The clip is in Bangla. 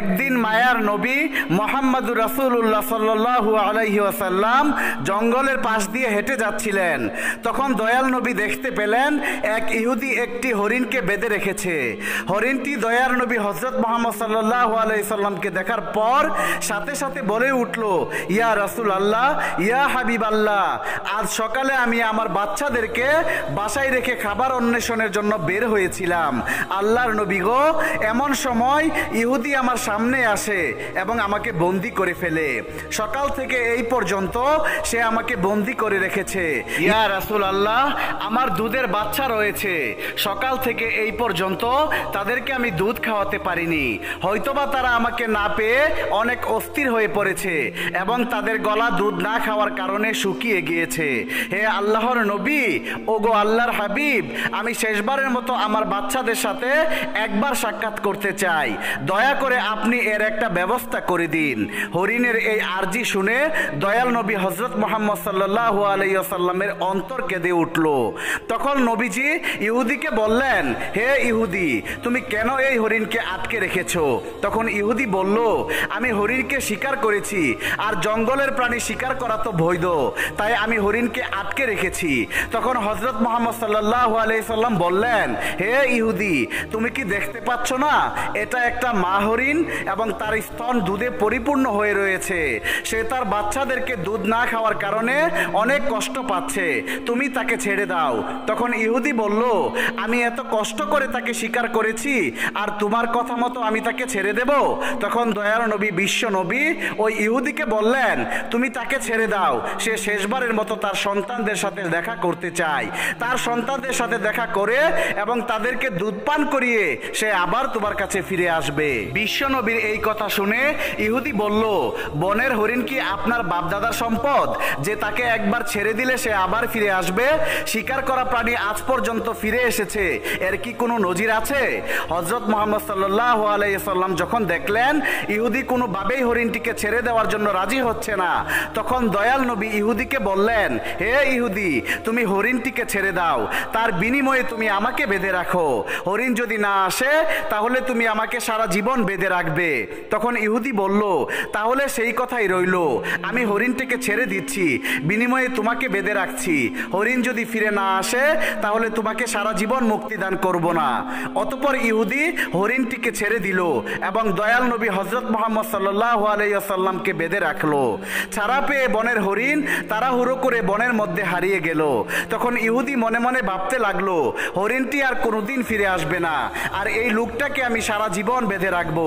একদিন মায়ার নবী মুহাম্মদুর রাসূলুল্লাহ সাল্লাল্লাহু আলাইহি ওয়াসাল্লাম জঙ্গলের পাশ দিয়ে হেঁটে যাচ্ছিলেন। তখন দয়াল নবী দেখতে পেলেন এক ইহুদি একটি হরিণকে বেঁধে রেখেছে। হরিণটি দয়াল নবী হযরত মুহাম্মদ সাল্লাল্লাহু আলাইহি সাল্লামকে দেখার পর সাথে সাথে বলে উঠল, ইয়া রাসূলুল্লাহ, ইয়া হাবিবাল্লাহ, আজ সকালে আমি আমার বাচ্চাদেরকে বাসায় রেখে খাবার অন্বেষণের জন্য বের হয়েছিলাম। আল্লাহর নবী গো, এমন সময় ইহুদি আমার সামনে আসে এবং আমাকে বন্দি করে ফেলে। সকাল থেকে এই পর্যন্ত সে আমাকে বন্দি করে রেখেছে। ইয়া রাসূলুল্লাহ, আমার দুধের বাচ্চা রয়েছে। সকাল থেকে এই পর্যন্ত তাদেরকে আমি দুধ খাওয়াতে পারিনি। হয়তোবা তারা আমাকে না পেয়ে অনেক অস্থির হয়ে পড়েছে এবং তাদের গলা দুধ না খাওয়ার কারণে শুকিয়ে গিয়েছে। হে আল্লাহর নবী, ওগো আল্লাহর হাবিব, আমি শেষবারের মতো আমার বাচ্চাদের সাথে একবার সাক্ষাৎ করতে চাই। দয়া করে আপনি এর একটা ব্যবস্থা করে দিন। হরিণের এই আরজি শুনে দয়াল নবী হযরত মুহাম্মদ সাল্লাল্লাহু আলাইহি ওয়াসাল্লামের অন্তর কেঁদে উঠল। তখন নবীজি ইহুদিকে বললেন, হে ইহুদি, তুমি কেন এই হরিণকে আটকে রেখেছো? তখন ইহুদি বলল, আমি হরিণকে শিকার করেছি, আর জঙ্গলের প্রাণী শিকার করা তো বৈধ, তাই আমি হরিণকে আটকে রেখেছি। তখন হযরত মুহাম্মদ সাল্লাল্লাহু আলাইহি সাল্লাম বললেন, হে ইহুদি, তুমি কি দেখতে পাচ্ছ না এটা একটা মা হরিণ এবং তার স্তন দুধে পরিপূর্ণ হয়ে রয়েছে। সে তার বাচ্চাদেরকে দুধ না খাওয়ার কারণে অনেক কষ্ট পাচ্ছে, তুমি তাকে ছেড়ে দাও। তখন ইহুদি বলল, আমি এত কষ্ট করে তাকে শিকার করেছি, আর তোমার কথা মতো আমি তাকে ছেড়ে দেব? তখন দয়াল নবী বিশ্ব নবী ওই ইহুদিকে বললেন, তুমি তাকে ছেড়ে দাও, সে শেষবারের মতো তার সন্তানদের সাথে দেখা করতে চায়। তার সন্তানদের সাথে দেখা করে এবং তাদেরকে দুধ পান করিয়ে সে আবার তোমার কাছে ফিরে আসবে। বিশ্ব নবীর এই কথা শুনে ইহুদি বলল, বনের হরিণ কি আপনার বাপদাদার সম্পদ যে তাকে একবার ছেড়ে দিলে সে আবার ফিরে আসবে? শিকার করা প্রাণী আজ পর্যন্ত ফিরে এসেছে, এর কি কোনো নজির আছে? হযরত মুহাম্মদ সাল্লাল্লাহু আলাইহি সাল্লাম যখন দেখলেন ইহুদি কোনোভাবেই হরিণটিকে ছেড়ে দেওয়ার জন্য রাজি হচ্ছে না, তখন দয়াল নবী ইহুদিকে বললেন, হে ইহুদি, তুমি হরিণটিকে ছেড়ে দাও, তার বিনিময়ে তুমি আমাকে বেঁধে রাখো। হরিণ যদি না আসে তাহলে তুমি আমাকে সারা জীবন বেঁধে রাখবে। তখন ইহুদি বলল, তাহলে সেই কথাই রইল, আমি হরিণটিকে ছেড়ে দিচ্ছি, বিনিময়ে তোমাকে বেঁধে রাখছি। হরিণ যদি ফিরে না আসে তাহলে তোমাকে সারা জীবন মুক্তিদান করব না। অতঃপর ইহুদি হরিণটিকে ছেড়ে দিল এবং দয়াল নবী হযরত মুহাম্মদ সাল্লাল্লাহু আলাইহি ওয়াসাল্লামকে বেঁধে রাখলো। ছাড়া পেয়ে বনের হরিণ তাড়াহুড়ো করে বনের মধ্যে হারিয়ে গেল। তখন ইহুদি মনে মনে ভাবতে লাগলো, হরিণটি আর কোনোদিন ফিরে আসবে না, আর এই লোকটাকে আমি সারা জীবন বেঁধে রাখবো।